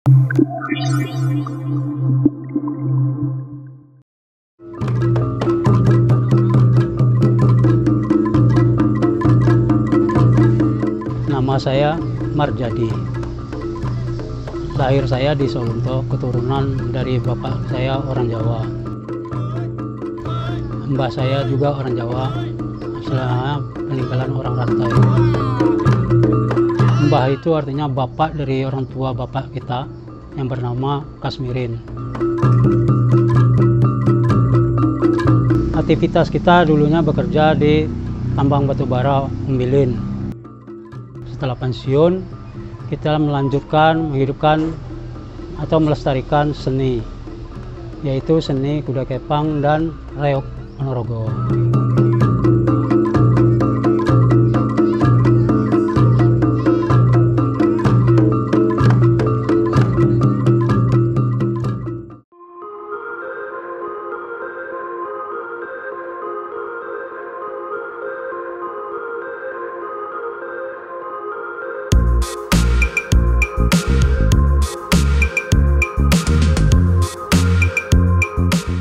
Nama saya Marjadi. Lahir saya di Solunto, keturunan dari bapak saya orang Jawa. Mbah saya juga orang Jawa, asalnya peninggalan orang rantai. Mbah itu artinya bapak dari orang tua bapak kita yang bernama Kasmirin. Aktivitas kita dulunya bekerja di tambang batubara Ombilin. Setelah pensiun, kita melanjutkan menghidupkan atau melestarikan seni, yaitu seni kuda kepang dan reog Ponorogo.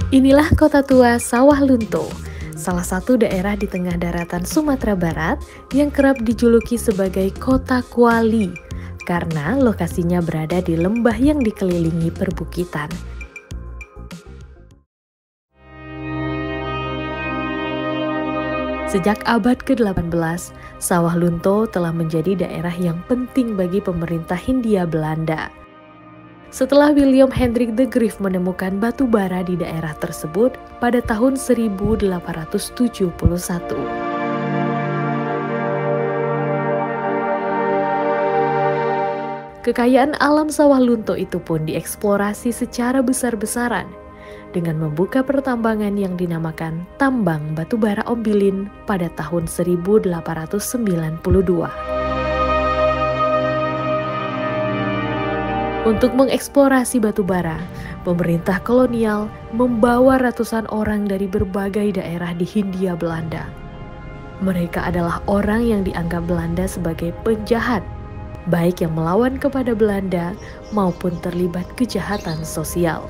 Inilah kota tua Sawah Lunto, salah satu daerah di tengah daratan Sumatera Barat yang kerap dijuluki sebagai kota Kuali karena lokasinya berada di lembah yang dikelilingi perbukitan. Sejak abad ke-18, Sawah Lunto telah menjadi daerah yang penting bagi pemerintah Hindia Belanda. Setelah William Hendrik de Greef menemukan batu bara di daerah tersebut pada tahun 1871. Kekayaan alam Sawah Lunto itu pun dieksplorasi secara besar-besaran dengan membuka pertambangan yang dinamakan Tambang Batubara Ombilin pada tahun 1892. Untuk mengeksplorasi batu bara, pemerintah kolonial membawa ratusan orang dari berbagai daerah di Hindia Belanda. Mereka adalah orang yang dianggap Belanda sebagai penjahat, baik yang melawan kepada Belanda maupun terlibat kejahatan sosial.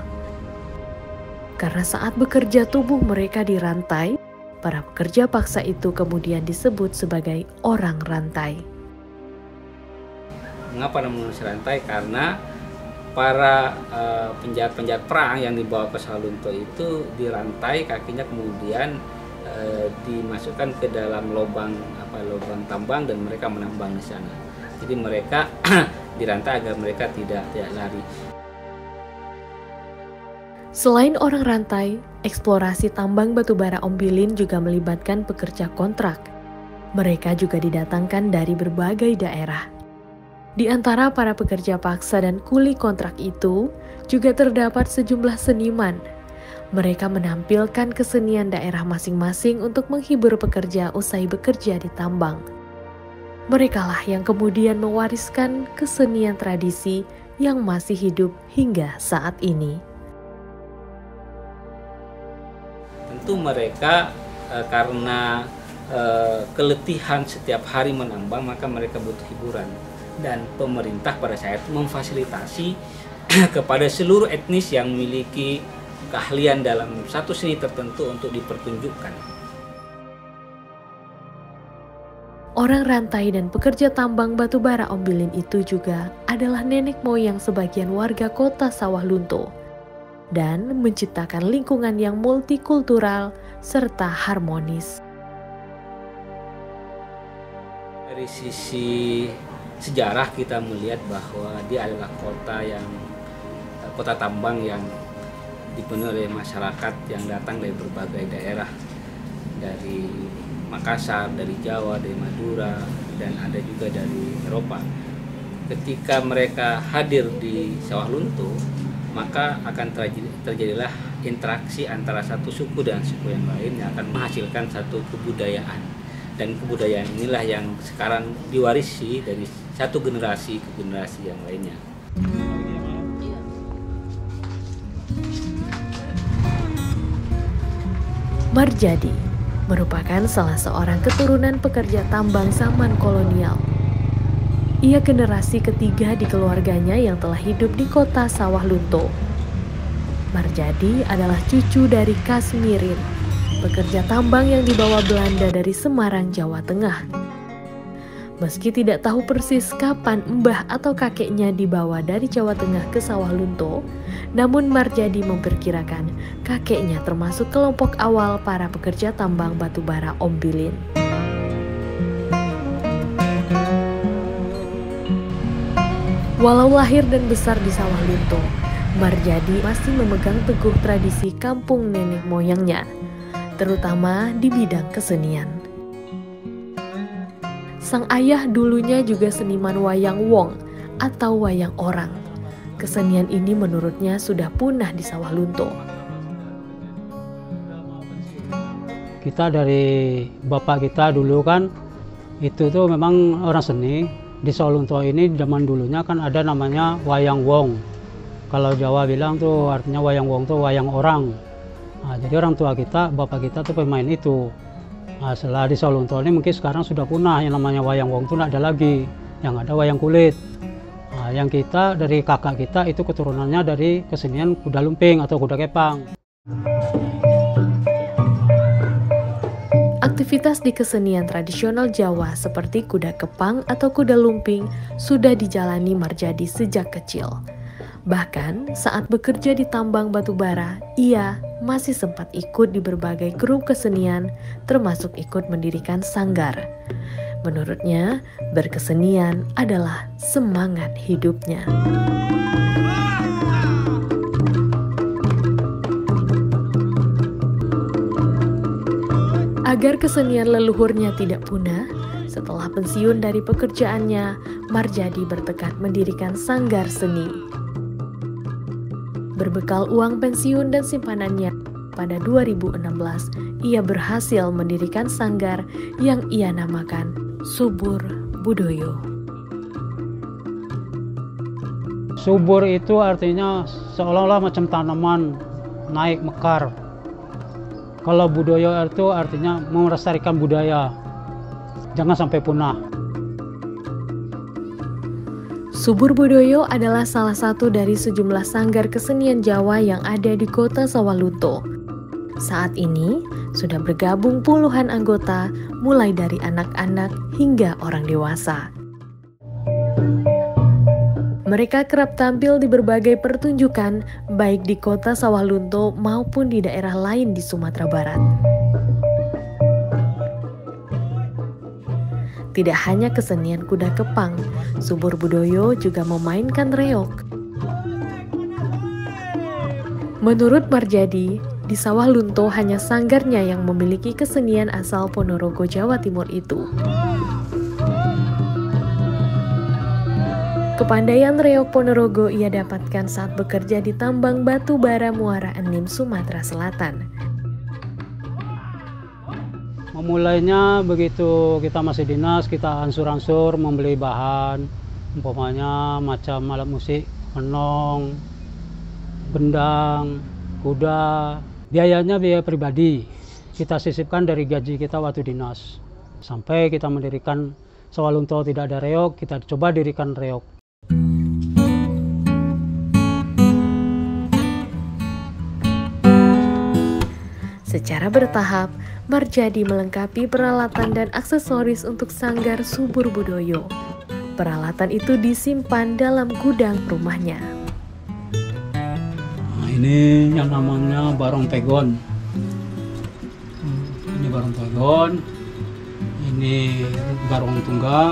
Karena saat bekerja tubuh mereka dirantai, para pekerja paksa itu kemudian disebut sebagai orang rantai. Mengapa namanya rantai? Karena para penjahat-penjahat perang yang dibawa ke Sawah Lunto itu dirantai, kakinya kemudian dimasukkan ke dalam lubang tambang dan mereka menambang di sana. Jadi mereka dirantai agar mereka tidak lari. Selain orang rantai, eksplorasi tambang batubara Ombilin juga melibatkan pekerja kontrak. Mereka juga didatangkan dari berbagai daerah. Di antara para pekerja paksa dan kuli kontrak itu juga terdapat sejumlah seniman. Mereka menampilkan kesenian daerah masing-masing untuk menghibur pekerja usai bekerja di tambang. Merekalah yang kemudian mewariskan kesenian tradisi yang masih hidup hingga saat ini. Tentu mereka karena keletihan setiap hari menambang, maka mereka butuh hiburan. Dan pemerintah pada saat itu memfasilitasi kepada seluruh etnis yang memiliki keahlian dalam satu seni tertentu untuk dipertunjukkan. Orang rantai dan pekerja tambang batubara Ombilin itu juga adalah nenek moyang sebagian warga kota Sawah Lunto dan menciptakan lingkungan yang multikultural serta harmonis. Dari sisi sejarah kita melihat bahwa dia adalah kota tambang yang dipenuhi oleh masyarakat yang datang dari berbagai daerah, dari Makassar, dari Jawa, dari Madura, dan ada juga dari Eropa. Ketika mereka hadir di Sawah Lunto, maka akan terjadilah interaksi antara satu suku dan suku yang lain yang akan menghasilkan satu kebudayaan. Dan kebudayaan inilah yang sekarang diwarisi dari satu generasi ke generasi yang lainnya. Marjadi merupakan salah seorang keturunan pekerja tambang zaman kolonial. Ia generasi ketiga di keluarganya yang telah hidup di kota Sawah Lunto. Marjadi adalah cucu dari Kasmirin, pekerja tambang yang dibawa Belanda dari Semarang, Jawa Tengah. Meski tidak tahu persis kapan mbah atau kakeknya dibawa dari Jawa Tengah ke Sawah Lunto, namun Marjadi memperkirakan kakeknya termasuk kelompok awal para pekerja tambang batubara Ombilin. Walau lahir dan besar di Sawah Lunto, Marjadi masih memegang teguh tradisi kampung nenek moyangnya, terutama di bidang kesenian. Sang ayah dulunya juga seniman wayang wong atau wayang orang. Kesenian ini menurutnya sudah punah di Sawah Lunto. Kita dari bapak kita dulu kan, itu tuh memang orang seni. Di Sawah Lunto ini zaman dulunya kan ada namanya wayang wong. Kalau Jawa bilang tuh artinya wayang wong tuh wayang orang. Nah, jadi orang tua kita, bapak kita tuh pemain itu. Nah, setelah di Sawah Lunto ini mungkin sekarang sudah punah yang namanya wayang wong tuh tidak ada lagi. Yang ada wayang kulit. Nah, yang kita dari kakak kita itu keturunannya dari kesenian kuda lumping atau kuda kepang. Aktivitas di kesenian tradisional Jawa seperti kuda kepang atau kuda lumping sudah dijalani Marjadi sejak kecil. Bahkan saat bekerja di tambang batubara, ia masih sempat ikut di berbagai grup kesenian, termasuk ikut mendirikan sanggar. Menurutnya, berkesenian adalah semangat hidupnya. Agar kesenian leluhurnya tidak punah, setelah pensiun dari pekerjaannya, Marjadi bertekad mendirikan sanggar seni. Berbekal uang pensiun dan simpanannya, pada 2016, ia berhasil mendirikan sanggar yang ia namakan Subur Budoyo. Subur itu artinya seolah-olah macam tanaman naik mekar. Kalau budoyo itu artinya melestarikan budaya, jangan sampai punah. Subur Budoyo adalah salah satu dari sejumlah sanggar kesenian Jawa yang ada di kota Sawah Lunto. Saat ini sudah bergabung puluhan anggota, mulai dari anak-anak hingga orang dewasa. Mereka kerap tampil di berbagai pertunjukan, baik di kota Sawah Lunto maupun di daerah lain di Sumatera Barat. Tidak hanya kesenian kuda kepang, Subur Budoyo juga memainkan reog. Menurut Marjadi, di Sawah Lunto hanya sanggarnya yang memiliki kesenian asal Ponorogo, Jawa Timur itu. Kepandaian reog Ponorogo ia dapatkan saat bekerja di tambang batu bara Muara Enim, Sumatera Selatan. Memulainya begitu kita masih dinas, kita ansur-ansur membeli bahan, umpamanya macam alat musik, menong, gendang, kuda. Biayanya biaya pribadi, kita sisipkan dari gaji kita waktu dinas. Sampai kita mendirikan Sawah Lunto tidak ada reog, kita coba dirikan reog. Secara bertahap, Marjadi melengkapi peralatan dan aksesoris untuk sanggar Subur Budoyo. Peralatan itu disimpan dalam gudang rumahnya. Nah, ini yang namanya barong pegon. Ini barong pegon. Ini barong tunggal.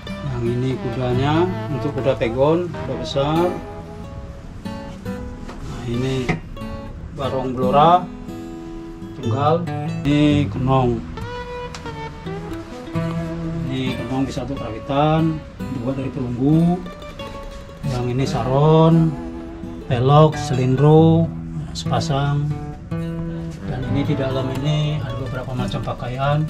Yang ini kudanya untuk kuda pegon, kuda besar. Nah, ini barong blora tunggal. Ini kenong. Ini kenong bisa untuk perawitan, dibuat dari perunggu. Yang ini saron, pelok, selindro, sepasang. Dan ini di dalam ini ada beberapa macam pakaian.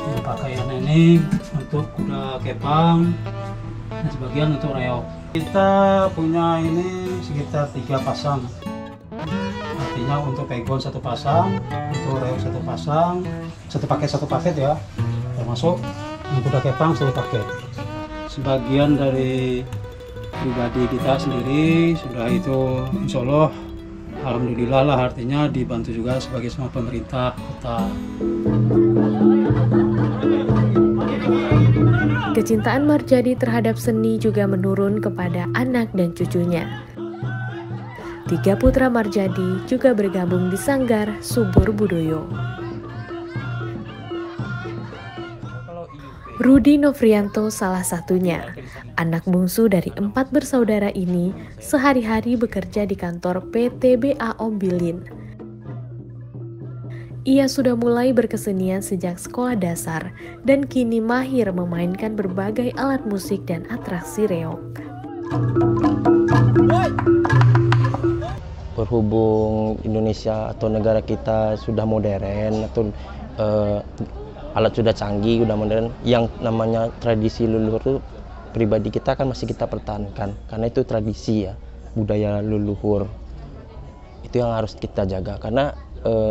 Yang pakaian ini untuk kuda kepang dan sebagian untuk reog. Kita punya ini sekitar 3 pasang. Artinya untuk pegon 1 pasang, untuk reog 1 pasang, 1 paket ya. termasuk yang kuda kepang seluruh paket. Sebagian dari pribadi kita sendiri sudah itu insya Allah alhamdulillah lah, artinya dibantu juga sebagai semua pemerintah kota. Kecintaan Marjadi terhadap seni juga menurun kepada anak dan cucunya. 3 putra Marjadi juga bergabung di Sanggar Subur Budoyo. Rudi Novrianto salah satunya. Anak bungsu dari 4 bersaudara ini sehari-hari bekerja di kantor PT BA Ombilin. Ia sudah mulai berkesenian sejak sekolah dasar dan kini mahir memainkan berbagai alat musik dan atraksi reog. Berhubung Indonesia atau negara kita sudah modern atau alat sudah canggih, sudah modern, yang namanya tradisi leluhur itu pribadi kita kan masih kita pertahankan karena itu tradisi ya, budaya leluhur itu yang harus kita jaga karena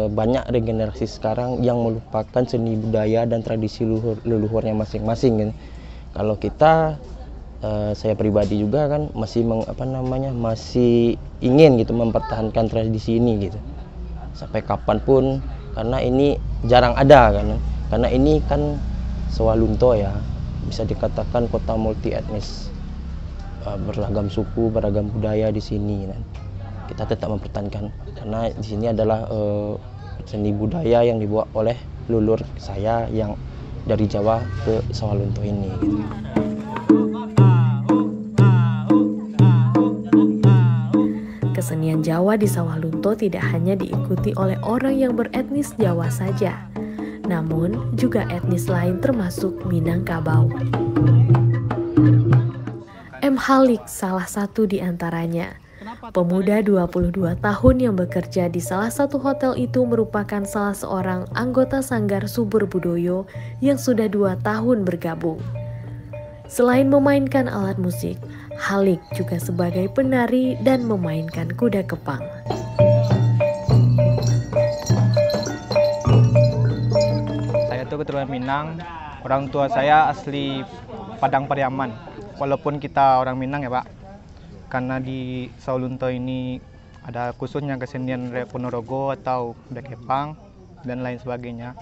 banyak regenerasi sekarang yang melupakan seni budaya dan tradisi leluhurnya masing-masing kan. Kalau kita saya pribadi juga kan masih masih ingin gitu mempertahankan tradisi ini gitu sampai kapanpun karena ini jarang ada kan. Karena ini kan Sawalunto ya, bisa dikatakan kota multi etnis, beragam suku, beragam budaya di sini. Dan kita tetap mempertahankan karena di sini adalah seni budaya yang dibawa oleh leluhur saya yang dari Jawa ke Sawalunto ini. Gitu. Kesenian Jawa di Sawalunto tidak hanya diikuti oleh orang yang beretnis Jawa saja, namun juga etnis lain termasuk Minangkabau. M. Halik salah satu di antaranya. Pemuda 22 tahun yang bekerja di salah satu hotel itu merupakan salah seorang anggota Sanggar Subur Budoyo yang sudah 2 tahun bergabung. Selain memainkan alat musik, Halik juga sebagai penari dan memainkan kuda kepang. Keturunan Minang, orang tua saya asli Padang Pariaman. Walaupun kita orang Minang ya Pak, karena di Sawalunto ini ada khususnya kesenian Reog Ponorogo atau kuda kepang dan lain sebagainya.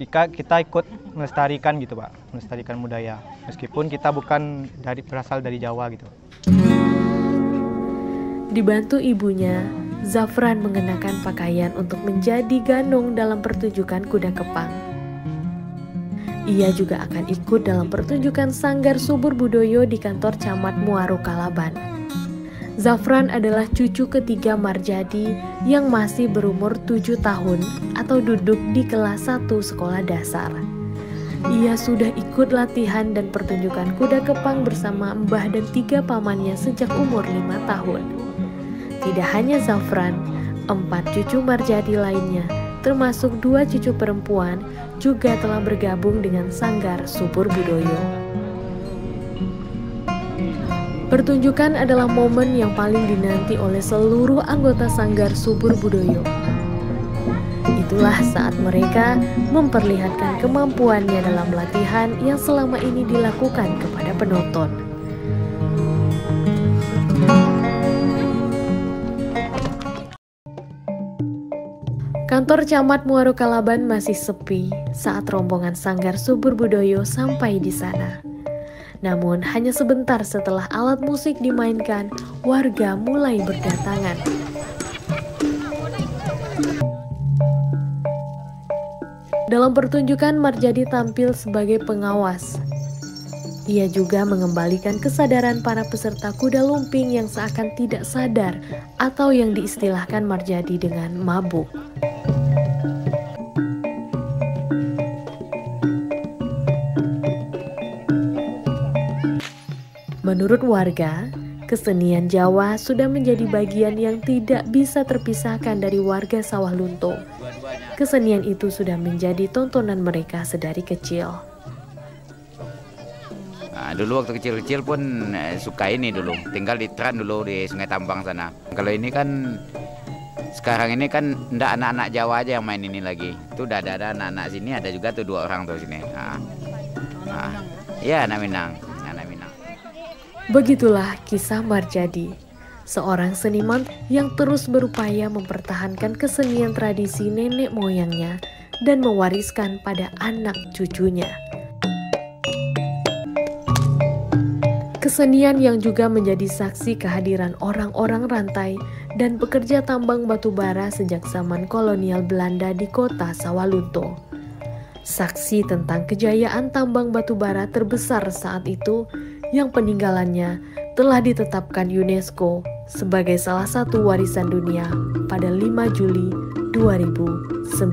Kita ikut melestarikan gitu Pak, melestarikan budaya. Meskipun kita bukan berasal dari Jawa gitu. Dibantu ibunya, Zafran mengenakan pakaian untuk menjadi ganong dalam pertunjukan kuda kepang. Ia juga akan ikut dalam pertunjukan Sanggar Subur Budoyo di kantor Camat Muaro Kalaban. Zafran adalah cucu ketiga Marjadi yang masih berumur 7 tahun atau duduk di kelas 1 sekolah dasar. Ia sudah ikut latihan dan pertunjukan kuda kepang bersama mbah dan 3 pamannya sejak umur 5 tahun. Tidak hanya Zafran, 4 cucu Marjadi lainnya, termasuk 2 cucu perempuan, juga telah bergabung dengan Sanggar Subur Budoyo. Pertunjukan adalah momen yang paling dinanti oleh seluruh anggota Sanggar Subur Budoyo. Itulah saat mereka memperlihatkan kemampuannya dalam latihan yang selama ini dilakukan kepada penonton. Kantor Camat Muaro Kalaban masih sepi saat rombongan Sanggar Subur Budoyo sampai di sana. Namun hanya sebentar setelah alat musik dimainkan, warga mulai berdatangan. Dalam pertunjukan, Marjadi tampil sebagai pengawas. Ia juga mengembalikan kesadaran para peserta kuda lumping yang seakan tidak sadar atau yang diistilahkan Marjadi dengan mabuk. Menurut warga, kesenian Jawa sudah menjadi bagian yang tidak bisa terpisahkan dari warga Sawalunto. Kesenian itu sudah menjadi tontonan mereka sedari kecil. Nah, dulu waktu kecil-kecil pun suka ini dulu, tinggal di Tran dulu di Sungai Tambang sana. Kalau ini kan sekarang ini kan ndak anak-anak Jawa aja yang main ini lagi. Itu udah ada anak-anak sini, ada juga tuh 2 orang tuh sini. Iya, anak Minang. Begitulah kisah Marjadi, seorang seniman yang terus berupaya mempertahankan kesenian tradisi nenek moyangnya dan mewariskan pada anak cucunya. Kesenian yang juga menjadi saksi kehadiran orang-orang rantai dan pekerja tambang batu bara sejak zaman kolonial Belanda di kota Sawalunto. Saksi tentang kejayaan tambang batu bara terbesar saat itu yang peninggalannya telah ditetapkan UNESCO sebagai salah satu warisan dunia pada 5 Juli 2019.